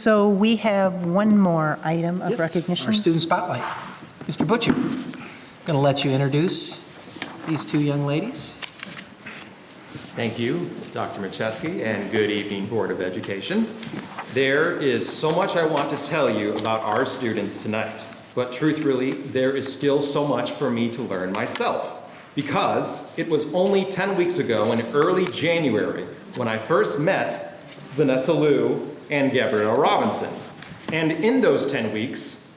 so we have one more item of recognition. Our student spotlight. Mr. Butcher, going to let you introduce these two young ladies. Thank you, Dr. Macheski, and good evening, Board of Education. There is so much I want to tell you about our students tonight, but truthfully, there is still so much for me to learn myself, because it was only 10 weeks ago in early January when I first met Vannessa Luu and Gabrielle Robinson. And in those 10 weeks,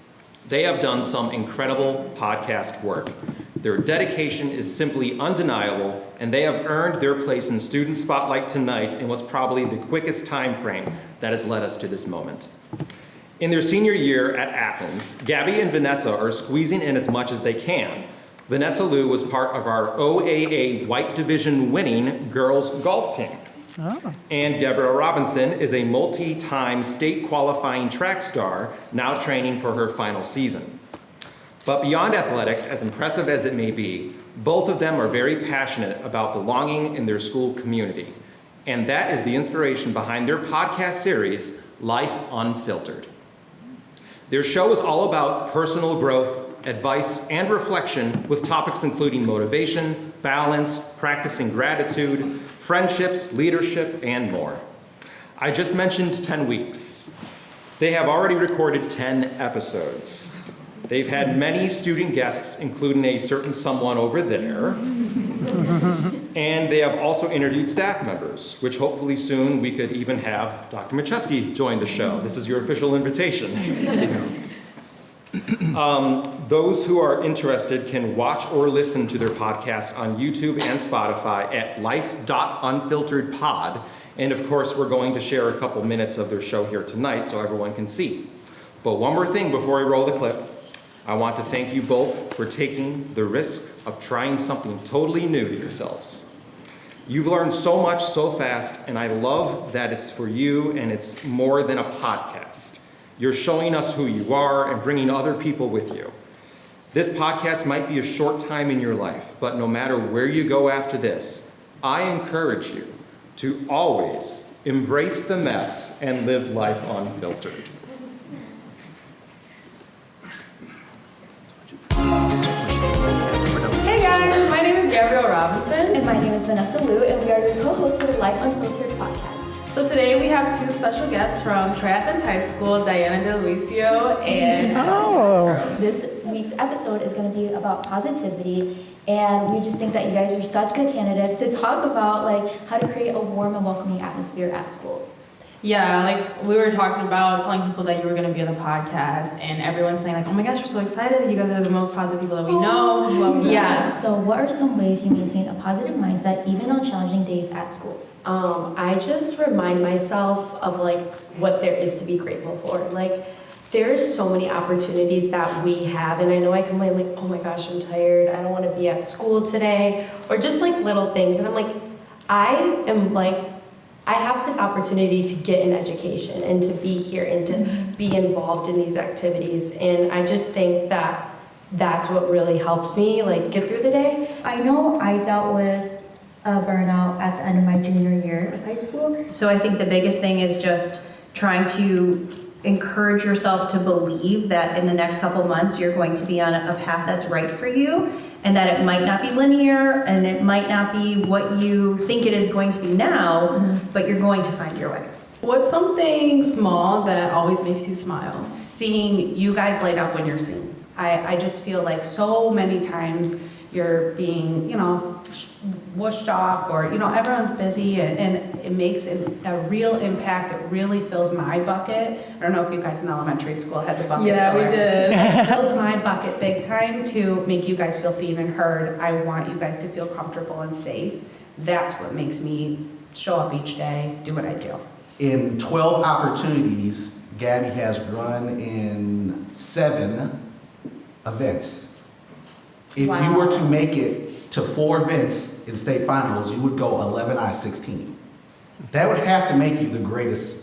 they have done some incredible podcast work. Their dedication is simply undeniable, and they have earned their place in Student Spotlight tonight in what's probably the quickest time frame that has led us to this moment. In their senior year at Athens, Gabby and Vannessa are squeezing in as much as they can. Vannessa Luu was part of our OAA White Division winning girls golf team. Oh. And Gabrielle Robinson is a multi-time state qualifying track star, now training for her final season. But beyond athletics, as impressive as it may be, both of them are very passionate about belonging in their school community. And that is the inspiration behind their podcast series, Life Unfiltered. Their show is all about personal growth, advice, and reflection with topics including motivation, balance, practicing gratitude, friendships, leadership, and more. I just mentioned 10 weeks. They have already recorded 10 episodes. They've had many student guests, including a certain someone over there. And they have also interviewed staff members, which hopefully soon we could even have Dr. Macheski join the show. This is your official invitation. Those who are interested can watch or listen to their podcast on YouTube and Spotify at life.unfilteredpod. And of course, we're going to share a couple minutes of their show here tonight so everyone can see. But one more thing before we roll the clip. I want to thank you both for taking the risk of trying something totally new to yourselves. You've learned so much so fast, and I love that it's for you and it's more than a podcast. You're showing us who you are and bringing other people with you. This podcast might be a short time in your life, but no matter where you go after this, I encourage you to always embrace the mess and live life unfiltered. Hey guys, my name is Gabrielle Robinson. And my name is Vannessa Luu, and we are your co-hosts for the Life Unfiltered podcast. So today we have two special guests from Athens High School, Diana DeLucio and This week's episode is going to be about positivity, and we just think that you guys are such good candidates to talk about how to create a warm and welcoming atmosphere at school. Yeah, we were talking about telling people that you were going to be on the podcast, and everyone's saying oh my gosh, we're so excited that you guys are the most positive people that we know. Yes. So what are some ways you maintain a positive mindset even on challenging days at school? I just remind myself of what there is to be grateful for. There's so many opportunities that we have, and I know I complain oh my gosh, I'm tired, I don't want to be at school today, or just little things, and I'm I have this opportunity to get an education and to be here and to be involved in these activities, and I just think that that's what really helps me get through the day. I know I dealt with a burnout at the end of my junior year of high school. So I think the biggest thing is just trying to encourage yourself to believe that in the next couple months you're going to be on a path that's right for you, and that it might not be linear and it might not be what you think it is going to be now, but you're going to find your way. What's something small that always makes you smile? Seeing you guys light up when you're seen. I just feel so many times you're being, whooshed off, or, everyone's busy, and it makes a real impact. It really fills my bucket. I don't know if you guys in elementary school had the bucket. Yeah, we did. It fills my bucket big time to make you guys feel seen and heard. I want you guys to feel comfortable and safe. That's what makes me show up each day, do what I do. In 12 opportunities, Gabby has run in 7 events. If you were to make it to 4 events in state finals, you would go 11 out of 16. That would have to make you the greatest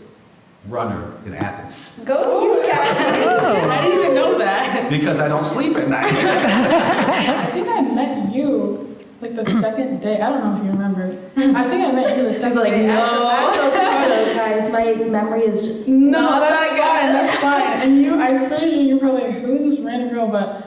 runner in Athens. Go you guys! I didn't even know that. Because I don't sleep at night. I think I met you the second day. I don't know if you remember. I think I met you the second day. No. After those photos, guys, my memory is just not that fine. And I'm pretty sure you're probably like, who is this random girl? But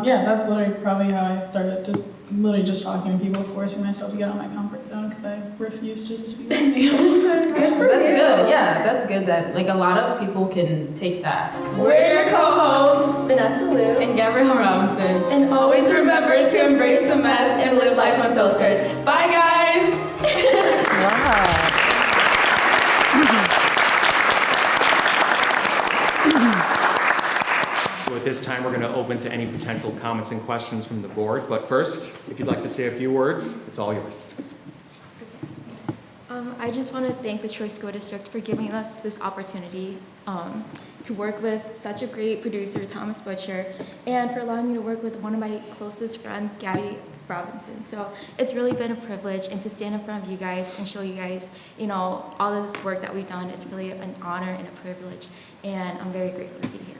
yeah, that's literally probably how I started. Just literally just talking to people, forcing myself to get out of my comfort zone because I refuse to just be like me all the time. That's good. Yeah, that's good that like a lot of people can take that. We're your co-hosts, Vannessa Luu. and Gabrielle Robinson. And always remember to embrace the mess and live life unfiltered. Bye, guys. Wow. So at this time, we're going to open to any potential comments and questions from the board. But first, if you'd like to say a few words, it's all yours. I just want to thank the Troy School District for giving us this opportunity to work with such a great producer, Thomas Butcher, and for allowing me to work with one of my closest friends, Gabby Robinson. So it's really been a privilege, and to stand in front of you guys and show you guys, all this work that we've done, it's really an honor and a privilege, and I'm very grateful to be here.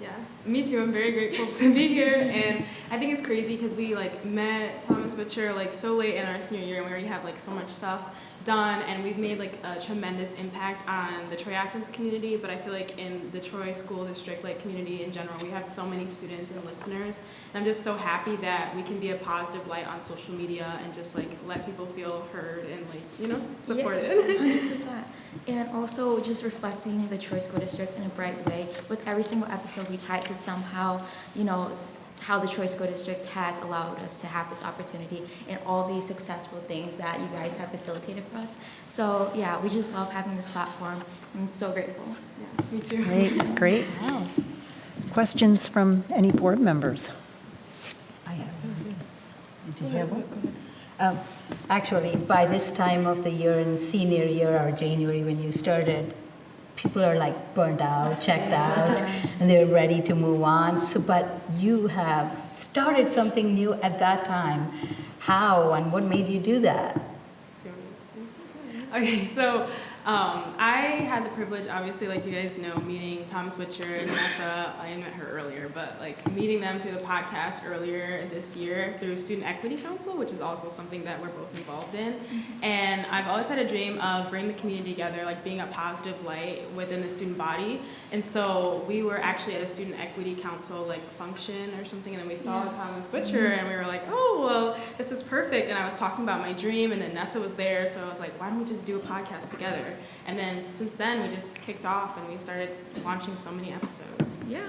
Yeah, me too. I'm very grateful to be here, and I think it's crazy because we met Thomas Butcher so late in our senior year, and we already have so much stuff done, and we've made a tremendous impact on the Troy Athens community. But I feel in the Troy School District community in general, we have so many students and listeners, and I'm just so happy that we can be a positive light on social media and just let people feel heard and supported. Yeah, 100%. And also just reflecting the Troy School District in a bright way. With every single episode, we try to somehow, how the Troy School District has allowed us to have this opportunity and all these successful things that you guys have facilitated for us. So yeah, we just love having this platform. I'm so grateful. Yeah, me too. Great, great. Wow. Questions from any board members? I have. Did you have one? Actually, by this time of the year, in senior year or January when you started, people are burned out, checked out, and they're ready to move on. So, but you have started something new at that time. How and what made you do that? Okay, so I had the privilege, obviously, you guys know, meeting Thomas Butcher and Vannessa. I met her earlier, but meeting them through the podcast earlier this year through Student Equity Council, which is also something that we're both involved in. Mm-hmm. And I've always had a dream of bringing the community together, being a positive light within the student body. And so we were actually at a Student Equity Council function or something, and then we saw Thomas Butcher, and we were like, oh, well, this is perfect. And I was talking about my dream, and then Nessa was there, so I was like, why don't we just do a podcast together? And then since then, we just kicked off and we started launching so many episodes. Yeah.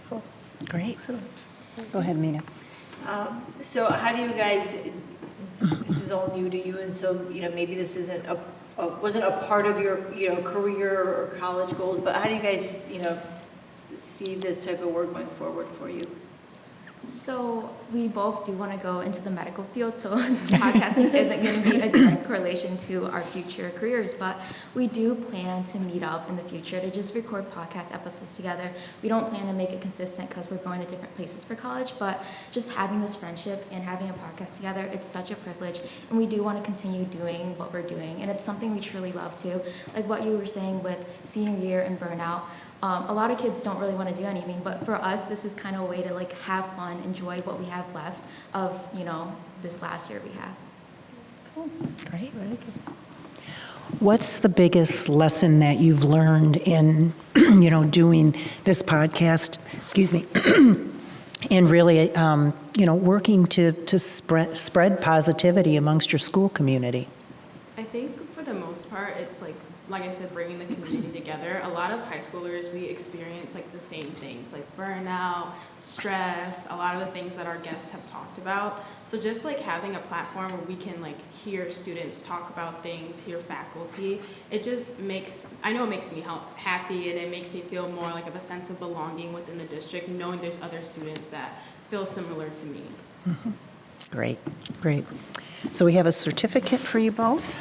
Cool. Great. Excellent. Go ahead, Mina. So how do you guys, this is all new to you, and so, maybe this isn't wasn't a part of your, career or college goals, but how do you guys, see this type of work going forward for you? So we both do want to go into the medical field, so podcasting isn't going to be a direct correlation to our future careers, but we do plan to meet up in the future to just record podcast episodes together. We don't plan to make it consistent because we're going to different places for college, but just having this friendship and having a podcast together, it's such a privilege, and we do want to continue doing what we're doing, and it's something we truly love too. Like what you were saying with senior year and burnout, a lot of kids don't really want to do anything, but for us, this is kind of a way to have fun, enjoy what we have left of, this last year we have. Cool. Great. Really good. What's the biggest lesson that you've learned in, doing this podcast, and really, working to spread positivity amongst your school community? I think for the most part, it's like I said, bringing the community together. A lot of high schoolers, we experience the same things, burnout, stress, a lot of the things that our guests have talked about. So just having a platform where we can hear students talk about things, hear faculty, it just makes, I know it makes me happy, and it makes me feel more of a sense of belonging within the district, knowing there's other students that feel similar to me. Mm-hmm. Great, great. So we have a certificate for you both.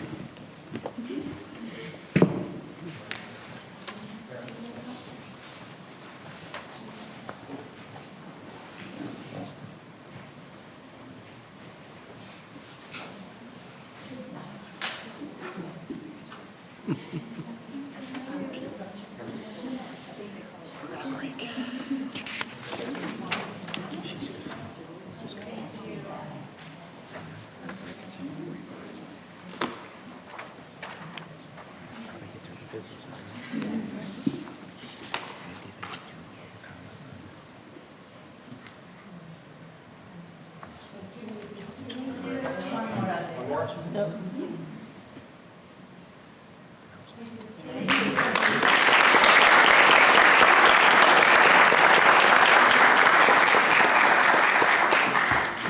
question. Nope.